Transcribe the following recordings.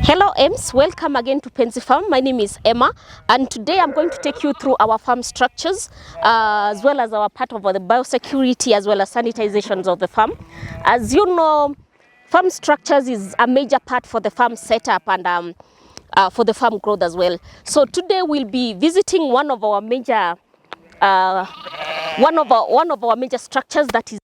Hello Ems, welcome again to Penzi Farm. My name is Emma and today I'm going to take you through our farm structures as well as our part of the biosecurity as well as sanitizations of the farm. As you know, farm structures is a major part for the farm setup and for the farm growth as well. So today we'll be visiting one of our major structures, that is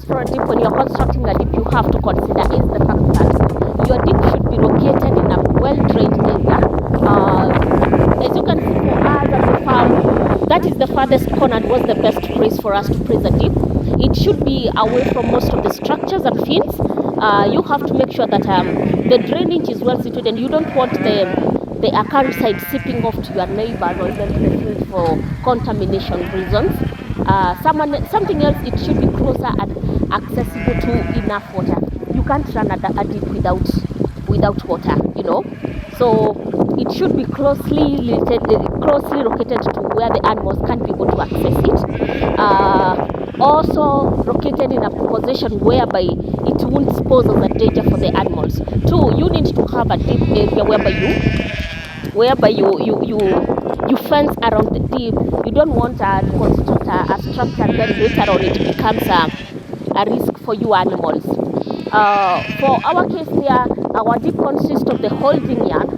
for a dip. When you're constructing a dip, you have to consider is the fact that your dip should be located in a well-drained area. As you can see, for us as a farm, that is the farthest corner and was the best place for us to place a dip. It should be away from most of the structures and fields. You have to make sure that the drainage is well situated, and you don't want the acaricide seeping off to your neighbors or even to the field for contamination reasons. Something else, it should be closer and accessible to enough water. You can't run a dip without water, you know. So it should be closely located to where the animals can't be able to access it. Also located in a position whereby it won't pose as a danger for the animals. Two, you need to have a deep area whereby you fence around the dip. You don't want to construct a structure and then later on it becomes a risk for you animals. For our case here, our dip consists of the holding yard.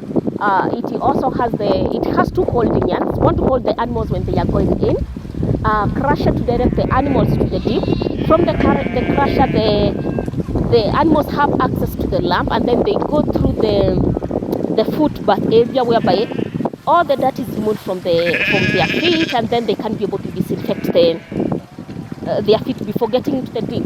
It has two holding yards, one to hold the animals when they are going in, crusher to direct the animals to the dip. From the crusher, the animals have access to the lamp, and then they go through the footbath area whereby all the dirt is removed from their feet, and then they can be able to disinfect their feet before getting into the dip.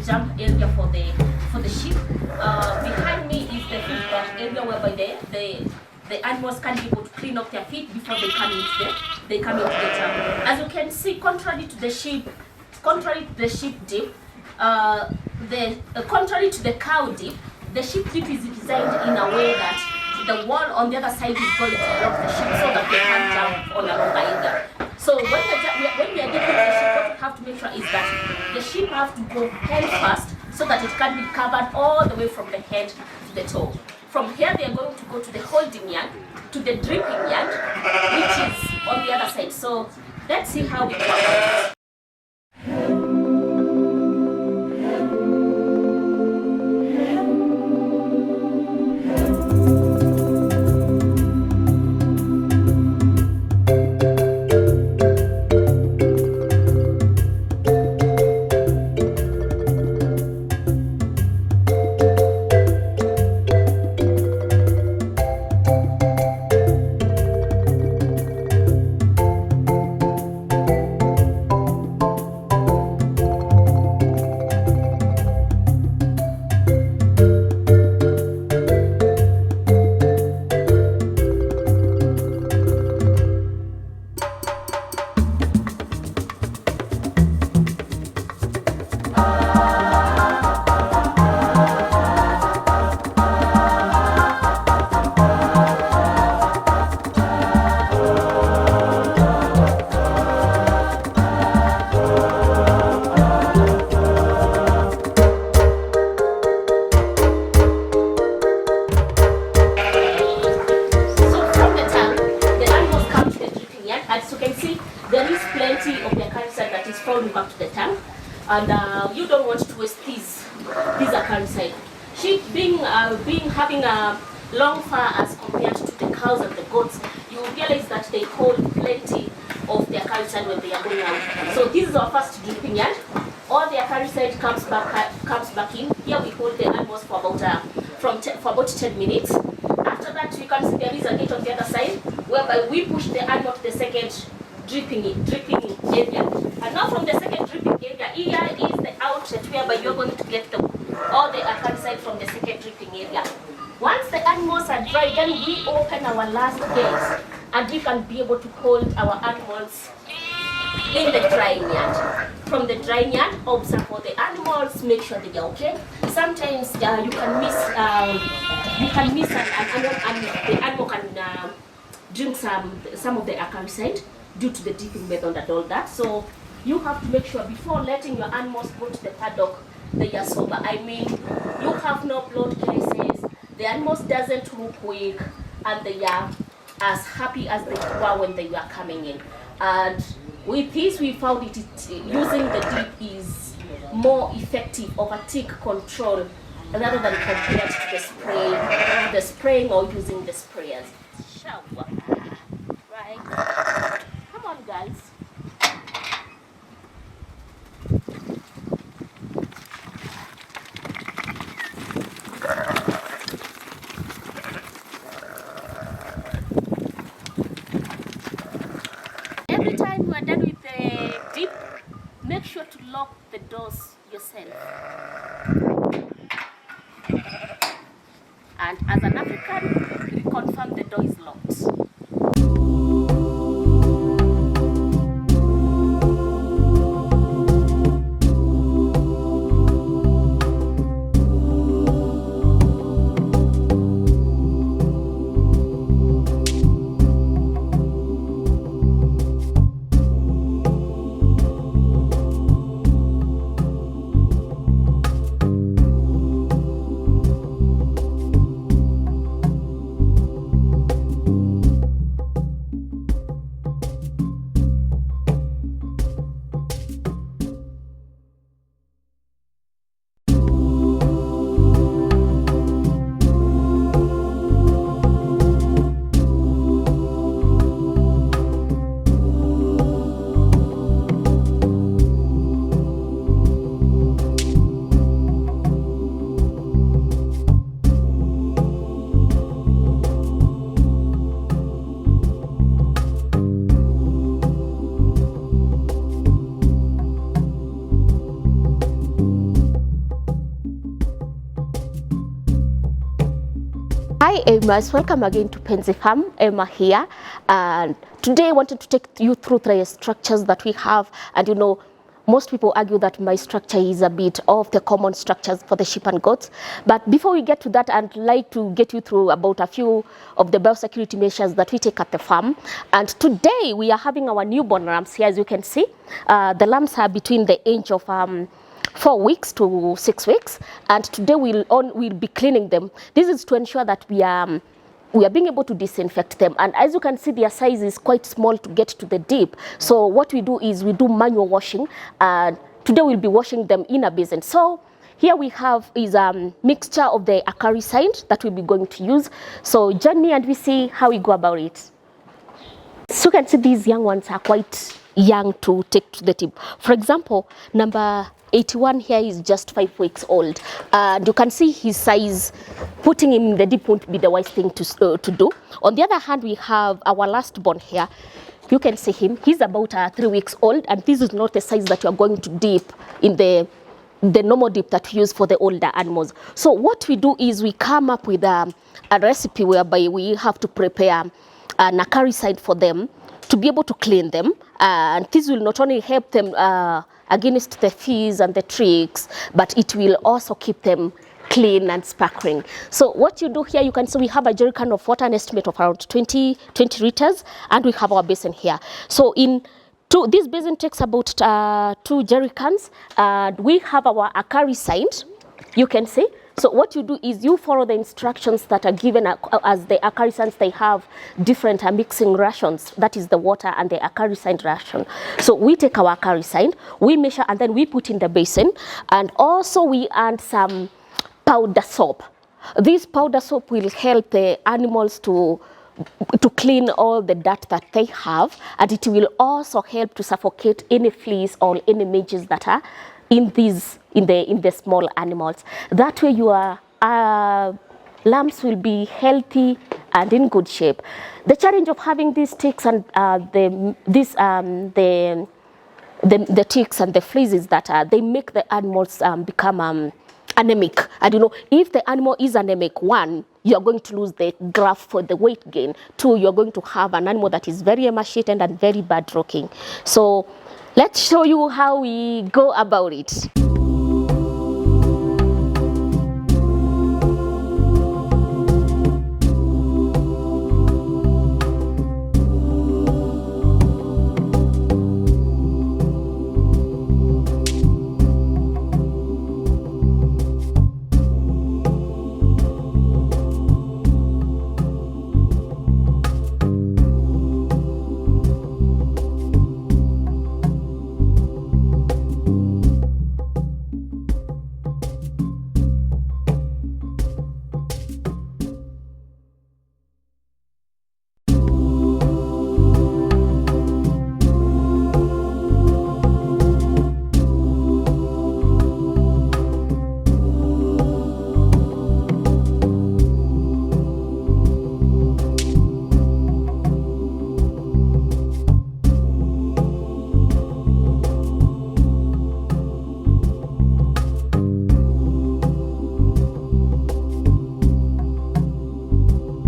jump area for the sheep. Behind me is the feedback area whereby the animals can be able to clean up their feet before they come into the jump. As you can see, contrary to the sheep dip, contrary to the cow dip, the sheep dip is designed in a way that the wall on the other side is going to block the sheep so that they can't jump on along either. So when we are dipping the sheep, what we have to make sure is that the sheep have to go head first so that it can be covered all the way from the head to the toe. From here, they are going to go to the holding yard, to the dripping yard, which is on the other side. So let's see how we go about it. Back to the tank, and you don't want to waste these acaricide. Sheep having a long fur as compared to the cows and the goats, you will realize that they hold plenty of the acaricide when they are going out. So this is our first dripping yard. All the acaricide comes back in. Here we hold the animals for about 10 minutes. After that, you can see there is a gate on the other side whereby we push the animal to the second dripping area. And now from the second dripping area, here is the outlet whereby you're going to get all the acaricide from the second dripping area. Once the animals are dry, then we open our last gate and we can be able to hold our animals in the drying yard. From the drying yard, observe for the animals, make sure they are okay. Sometimes you can miss an animal and the animal can drink some of the acaricide due to the dipping method and all that. So you have to make sure before letting your animals go to the paddock, they are sober. I mean, you have no blood cases, the animals doesn't look weak, and they are as happy as they were when they were coming in. And with this, we found using the dip is more effective over tick control rather than compared to the spraying or using the sprayers. Shower. Right. Come on, guys. Every time you are done with the dip, make sure to lock the doors yourself. And as an African, confirm the door is locked. Hi Emmas, welcome again to Penzi Farm. Emma here, and today I wanted to take you through the structures that we have. And you know, most people argue that my structure is a bit of the common structures for the sheep and goats. But before we get to that, I'd like to get you through about a few of the biosecurity measures that we take at the farm. And today we are having our newborn lambs here, as you can see. The lambs are between the age of 4 weeks to 6 weeks, and today we'll be cleaning them. This is to ensure that we are being able to disinfect them. And as you can see, their size is quite small to get to the deep. So what we do is we do manual washing, and today we'll be washing them in a basin. So here we have is a mixture of the acaricide that we'll be going to use. So join me and we see how we go about it. So you can see these young ones are quite young to take to the tip. For example, number 81 here is just 5 weeks old, and you can see his size. Putting him in the deep won't be the wise thing to do. On the other hand, we have our last born here. You can see him, he's about 3 weeks old, and this is not the size that you are going to dip in the normal dip that we use for the older animals. So what we do is we come up with a recipe whereby we have to prepare an acaricide for them to be able to clean them, and this will not only help them against the fleas and the tricks, but it will also keep them clean and sparkling. So what you do here, you can see we have a jerry can of water, an estimate of around 20 liters, and we have our basin here. So this basin takes about 2 jerry cans, and we have our acaricide, you can see. So what you do is you follow the instructions that are given as the acaricides. They have different mixing rations, that is the water and the acaricide ration. So we take our acaricide, we measure, and then we put in the basin, and also we add some powder soap. This powder soap will help the animals to clean all the dirt that they have, and it will also help to suffocate any fleas or any midges that are in the small animals. That way your lambs will be healthy and in good shape. The challenge of having these ticks and the ticks and the fleas is that they make the animals become anemic. And you know, if the animal is anemic, 1, you are going to lose the graph for the weight gain. 2, you are going to have an animal that is very emaciated and very bad looking. So let's show you how we go about it.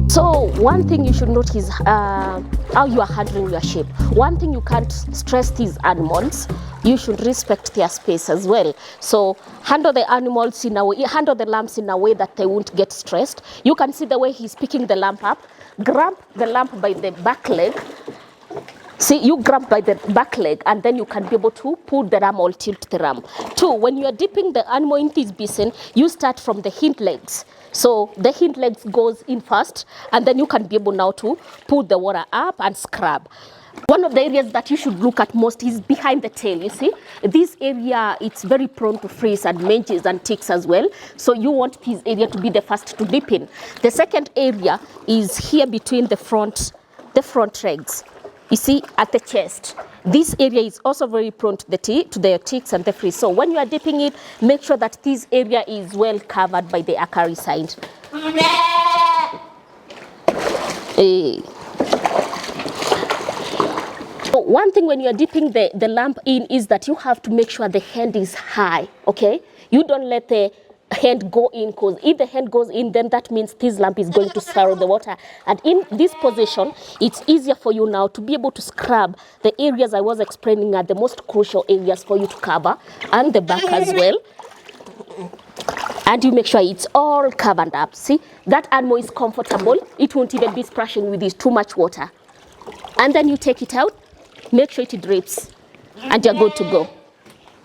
So one thing you should note is how you are handling your sheep. One thing you can't stress these animals, you should respect their space as well. So handle the animals in a way, handle the lambs in a way that they won't get stressed. You can see the way he's picking the lamb up. Grab the lamb by the back leg. See, you grab by the back leg, and then you can be able to pull the ram or tilt the ram. 2, when you are dipping the animal in this basin, you start from the hind legs. So the hind legs goes in first, and then you can be able now to pull the water up and scrub. One of the areas that you should look at most is behind the tail. You see, this area, it's very prone to fleas and midges and ticks as well. So you want this area to be the first to dip in. The second area is here between the front legs. You see, at the chest. This area is also very prone to the ticks and the fleas. So when you are dipping it, make sure that this area is well covered by the acaricide. So one thing when you are dipping the lamp in is that you have to make sure the hand is high, okay? You don't let the hand go in, because if the hand goes in, then that means this lamp is going to swallow the water. And in this position, it's easier for you now to be able to scrub the areas I was explaining are the most crucial areas for you to cover, and the back as well. And you make sure it's all covered up. See, that animal is comfortable. It won't even be splashing with this too much water. And then you take it out, make sure it drips, and you're good to go.